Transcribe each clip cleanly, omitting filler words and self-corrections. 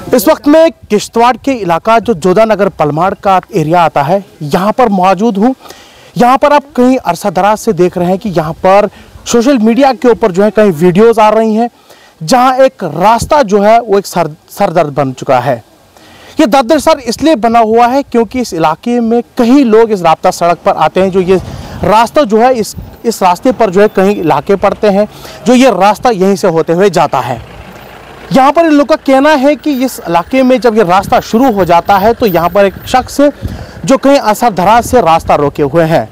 इस वक्त में किश्तवाड़ के इलाका जो जोधानगर पलमाड़ का एरिया आता है, यहाँ पर मौजूद हूँ। यहाँ पर आप कहीं अरसा दराज से देख रहे हैं कि यहाँ पर सोशल मीडिया के ऊपर जो है कहीं वीडियोस आ रही हैं, जहाँ एक रास्ता जो है वो एक सरदर्द बन चुका है। ये दर्द सर इसलिए बना हुआ है क्योंकि इस इलाके में कई लोग इस राब्ता सड़क पर आते हैं। जो ये रास्ता जो है इस रास्ते पर जो है कहीं इलाके पड़ते हैं, जो ये रास्ता यहीं से होते हुए जाता है। यहाँ पर इन लोगों का कहना है कि इस इलाके में जब ये रास्ता शुरू हो जाता है तो यहाँ पर एक शख्स जो कहीं असर दराज से रास्ता रोके हुए हैं,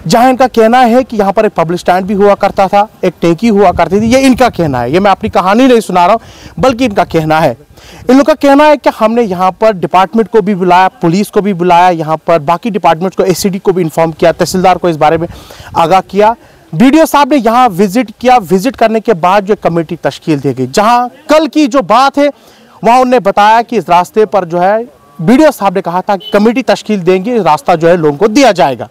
जहाँ इनका कहना है कि यहाँ पर एक पब्लिक स्टैंड भी हुआ करता था, एक टैंकी हुआ करती थी। ये इनका कहना है, ये मैं अपनी कहानी नहीं सुना रहा हूँ बल्कि इनका कहना है। इन लोगों का कहना है कि हमने यहाँ पर डिपार्टमेंट को भी बुलाया, पुलिस को भी बुलाया, यहाँ पर बाकी डिपार्टमेंट को, एसीडी को भी इन्फॉर्म किया, तहसीलदार को इस बारे में आगाह किया। बीडीओ साहब ने यहाँ विजिट किया। विजिट करने के बाद जो कमेटी तश्कील दी गई, जहाँ कल की जो बात है वहाँ उन्होंने बताया कि इस रास्ते पर जो है बीडीओ साहब ने कहा था कमेटी तश्कील देंगे, रास्ता जो है लोगों को दिया जाएगा।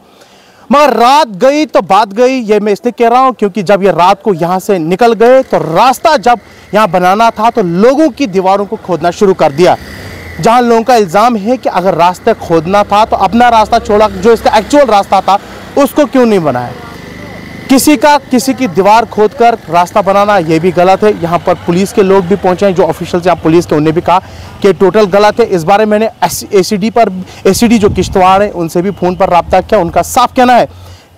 मगर रात गई तो बात गई। ये मैं इसलिए कह रहा हूँ क्योंकि जब ये रात को यहाँ से निकल गए तो रास्ता जब यहाँ बनाना था तो लोगों की दीवारों को खोदना शुरू कर दिया। जहाँ लोगों का इल्ज़ाम है कि अगर रास्ता खोदना था तो अपना रास्ता छोड़ा, जो इसका एक्चुअल रास्ता था उसको क्यों नहीं बनाया। किसी की दीवार खोदकर रास्ता बनाना ये भी गलत है। यहाँ पर पुलिस के लोग भी पहुँचे हैं, जो ऑफिशियल्स यहाँ पुलिस के, उन्हें भी कहा कि टोटल गलत है। इस बारे में मैंने एसीडी जो किश्तवाड़ है उनसे भी फ़ोन पर रब्ता किया। उनका साफ कहना है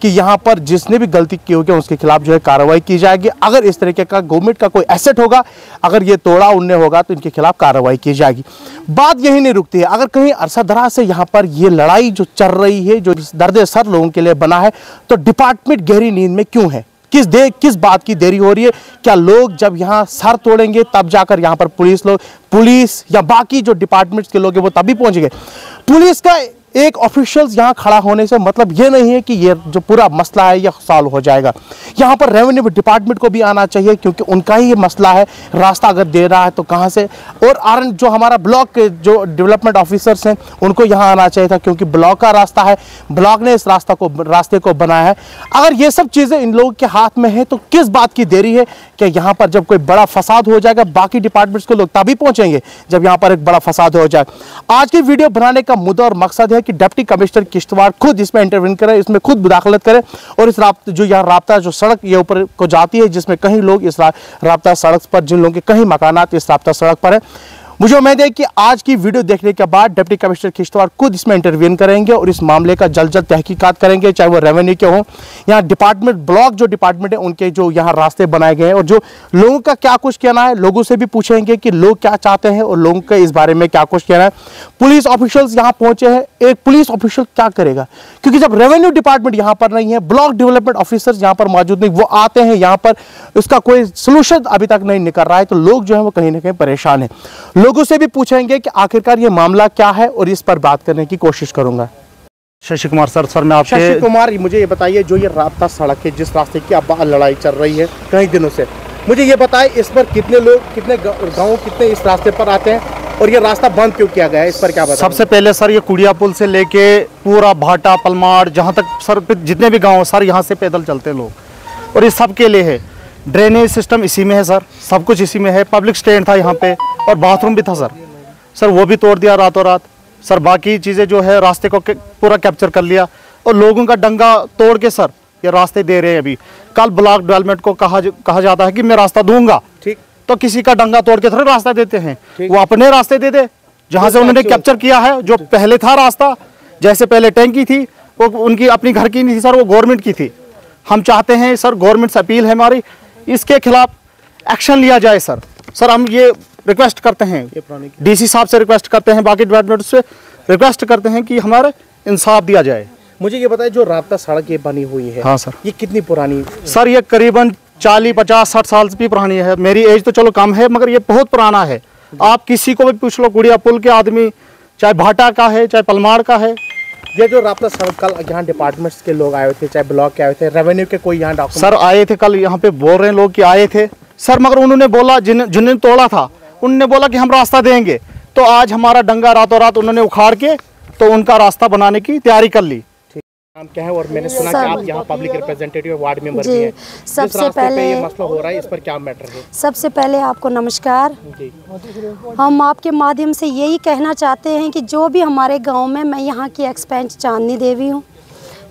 कि यहाँ पर जिसने भी गलती की होगी उसके खिलाफ जो है कार्रवाई की जाएगी। अगर इस तरीके का गवर्नमेंट का कोई एसेट होगा, अगर ये तोड़ा उनने होगा तो इनके खिलाफ कार्रवाई की जाएगी। बात यही नहीं रुकती है। अगर कहीं अरसा दराज से यहाँ पर ये लड़ाई जो चल रही है, जो दर्द सर लोगों के लिए बना है, तो डिपार्टमेंट गहरी नींद में क्यों है? किस बात की देरी हो रही है? क्या लोग जब यहाँ सर तोड़ेंगे तब जाकर यहाँ पर पुलिस या बाकी जो डिपार्टमेंट्स के लोग हैं वो तभी पहुंचेंगे? पुलिस का एक ऑफिशियल्स यहाँ खड़ा होने से मतलब ये नहीं है कि ये जो पूरा मसला है ये सॉल्व हो जाएगा। यहाँ पर रेवेन्यू डिपार्टमेंट को भी आना चाहिए क्योंकि उनका ही ये मसला है। रास्ता अगर दे रहा है तो कहाँ से, और जो हमारा ब्लॉक के जो डेवलपमेंट ऑफिसर्स हैं उनको यहाँ आना चाहिए था क्योंकि ब्लॉक का रास्ता है, ब्लॉक ने इस रास्ते को बनाया है। अगर ये सब चीज़ें इन लोगों के हाथ में है तो किस बात की देरी है कि यहाँ पर जब कोई बड़ा फसाद हो जाएगा बाकी डिपार्टमेंट्स के लोग तभी पहुँचेंगे जब यहाँ पर एक बड़ा फसाद हो जाए। आज की वीडियो बनाने का मुद्दा और मकसद है कि डिप्टी कमिश्नर किश्तवाड़ खुद इसमें इंटरवीन करे, इसमें खुद मुदाखलत करे और इस राब्ता जो सड़क ये ऊपर को जाती है, जिसमें कहीं लोग इस राब्ता सड़क पर, जिन लोगों के कहीं मकानात इस राब्ता सड़क पर है, मुझे उम्मीद है कि आज की वीडियो देखने के बाद डिप्टी कमिश्नर किश्तवाड़ खुद इसमें इंटरवीन करेंगे और इस मामले का जल्द तहकीकात करेंगे, चाहे वो रेवेन्यू के हों, यहाँ डिपार्टमेंट, ब्लॉक जो डिपार्टमेंट है उनके जो यहाँ रास्ते बनाए गए हैं, और जो लोगों का क्या कुछ कहना है, लोगों से भी पूछेंगे कि लोग क्या चाहते हैं और लोगों का इस बारे में क्या कुछ कहना है। पुलिस ऑफिशियल्स यहाँ पहुंचे हैं, एक पुलिस ऑफिशियल क्या करेगा? क्योंकि जब रेवेन्यू डिपार्टमेंट यहाँ पर नहीं है, ब्लॉक डेवलपमेंट ऑफिसर्स यहाँ पर मौजूद नहीं, वो आते हैं यहाँ पर, उसका कोई सोल्यूशन अभी तक नहीं निकल रहा है, तो लोग जो है वो कहीं ना कहीं परेशान है। लोगों से भी पूछेंगे कि आखिरकार ये मामला क्या है और इस पर बात करने की कोशिश करूंगा। शशि कुमार सर मैं आपके शशि कुमार, मुझे ये बताइए, जो ये राब्ता सड़क है, जिस रास्ते की अब लड़ाई चल रही है कई दिनों से, मुझे ये बताएं इस पर कितने लोग, कितने गाँव, कितने इस रास्ते पर आते हैं और ये रास्ता बंद क्यों किया गया है, इस पर क्या बताएं? सबसे पहले सर ये कुड़िया पुल से लेके पूरा भाटा, पलमाड़, जहाँ तक सर जितने भी गाँव सर यहाँ से पैदल चलते हैं लोग, और ये सब के लिए है। ड्रेनेज सिस्टम इसी में है सर, सब कुछ इसी में है। पब्लिक स्टैंड था यहाँ पे और बाथरूम भी था सर वो भी तोड़ दिया रातों रात सर। बाकी चीज़ें जो है रास्ते को पूरा कैप्चर कर लिया और लोगों का डंगा तोड़ के सर ये रास्ते दे रहे हैं। अभी कल ब्लॉक डेवलपमेंट को कहा जाता है कि मैं रास्ता दूंगा, ठीक, तो किसी का डंगा तोड़ के थोड़े रास्ता देते हैं, वो अपने रास्ते दे दे जहाँ से उन्होंने कैप्चर किया है। जो पहले था रास्ता, जैसे पहले टैंकी थी वो उनकी अपनी घर की नहीं थी सर, वो गवर्नमेंट की थी। हम चाहते हैं सर, गवर्नमेंट से अपील है हमारी, इसके खिलाफ एक्शन लिया जाए सर। हम ये रिक्वेस्ट करते हैं, डीसी साहब से रिक्वेस्ट करते हैं, बाकी डिपार्टमेंट से रिक्वेस्ट करते हैं कि हमारे इंसाफ दिया जाए। मुझे ये बताएं, जो राब्ता सड़क ये बनी हुई है, हाँ सर, ये कितनी पुरानी? सर ये करीबन 40, 50, 60 साल भी पुरानी है। मेरी एज तो चलो कम है मगर ये बहुत पुराना है। आप किसी को भी पूछ लो, गुड़िया पुल के आदमी, चाहे भाटा का है चाहे पलमाड़ का है। ये जो राब्ता सड़क, कल यहाँ डिपार्टमेंट्स के लोग आए थे, चाहे ब्लॉक के आए थे, रेवेन्यू के कोई यहाँ डॉक्यूमेंट सर आए थे, कल यहाँ पे बोल रहे हैं लोग कि आए थे सर, मगर उन्होंने बोला, जिन्होंने तोड़ा था उन्होंने बोला कि हम रास्ता देंगे, तो आज हमारा डंगा रातों रात उन्होंने उखाड़ के तो उनका रास्ता बनाने की तैयारी कर ली। नाम क्या है? और मैंने सुना कि आप यहाँ पब्लिक रिप्रेजेंटेटिव वार्ड मेंबर भी हैं। सबसे पहले ये मसला हो रहा है, इस पर क्या मैटर है? सबसे पहले आपको नमस्कार। हम आपके माध्यम से यही कहना चाहते हैं कि जो भी हमारे गांव में, मैं यहाँ की एक्सपेंच चांदनी देवी हूँ,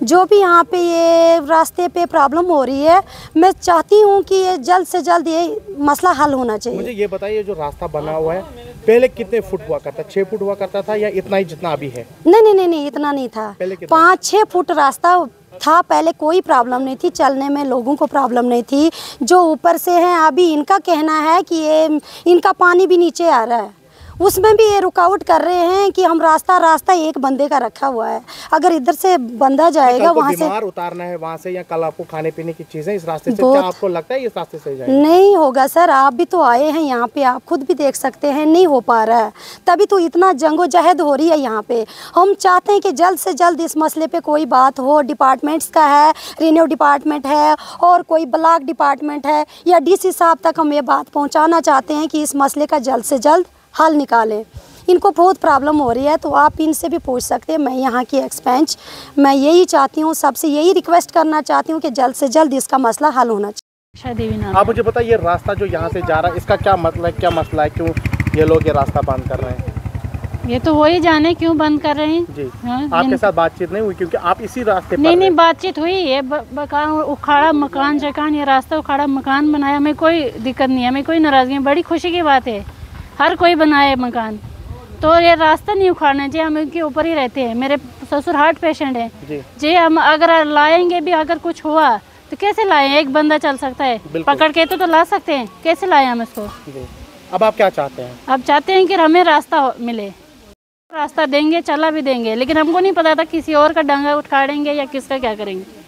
जो भी यहाँ पे ये रास्ते पे प्रॉब्लम हो रही है, मैं चाहती हूँ कि ये जल्द से जल्द ये मसला हल होना चाहिए। मुझे ये बताइए, जो रास्ता बना हुआ है पहले कितने फुट हुआ करता? 6 फुट हुआ करता था या इतना ही जितना अभी है? नहीं, इतना नहीं था। 5-6 फुट रास्ता था पहले, कोई प्रॉब्लम नहीं थी, चलने में लोगों को प्रॉब्लम नहीं थी। जो ऊपर से हैं, अभी इनका कहना है कि ये इनका पानी भी नीचे आ रहा है, उसमें भी ये रुकावट कर रहे हैं कि हम रास्ता एक बंदे का रखा हुआ है, अगर इधर से बंदा जाएगा वहाँ से उतारना है वहाँ से, या कल आपको खाने पीने की चीजें इस रास्ते से, क्या आपको लगता है इस रास्ते से जाएगा? नहीं होगा सर, आप भी तो आए हैं यहाँ पे, आप खुद भी देख सकते हैं, नहीं हो पा रहा है। तभी तो इतना जंगोजहद हो रही है यहाँ पे। हम चाहते हैं कि जल्द से जल्द इस मसले पे कोई बात हो। डिपार्टमेंट्स का है, रेवेन्यू डिपार्टमेंट है और कोई ब्लॉक डिपार्टमेंट है, या DC साहब तक हम ये बात पहुँचाना चाहते हैं कि इस मसले का जल्द से जल्द हल निकालें। इनको बहुत प्रॉब्लम हो रही है, तो आप इनसे भी पूछ सकते हैं। मैं यहाँ की एक्सपेंच, मैं यही चाहती हूँ, सबसे यही रिक्वेस्ट करना चाहती हूँ कि जल्द से जल्द इसका मसला हल होना चाहिए। आप मुझे बताइए, ये रास्ता जो यहाँ से जा रहा है, इसका क्या मतलब है, क्या मसला है, क्यों ये लोग ये रास्ता बंद कर रहे हैं? ये तो वही जाने क्यों बंद कर रहे हैं जी। आपके साथ बातचीत नहीं हुई? क्योंकि आप इसी रास्ते पर नहीं बातचीत हुई है। उखाड़ा मकान जकान, ये रास्ता उखाड़ा मकान बनाया, हमें कोई दिक्कत नहीं है, हमें कोई नाराजगी, बड़ी खुशी की बात है, हर कोई बनाए मकान। तो ये रास्ता नहीं उखाड़ना चाहिए, हम इनके ऊपर ही रहते हैं। मेरे ससुर हार्ट पेशेंट है जी, हम अगर लाएंगे भी, अगर कुछ हुआ तो कैसे लाएं? एक बंदा चल सकता है, पकड़ के तो ला सकते हैं, कैसे लाएं हम इसको? अब आप क्या चाहते हैं? अब चाहते हैं कि हमें रास्ता मिले, रास्ता देंगे, चला भी देंगे, लेकिन हमको नहीं पता था किसी और का डंगा उठाड़ेंगे या किसका क्या करेंगे।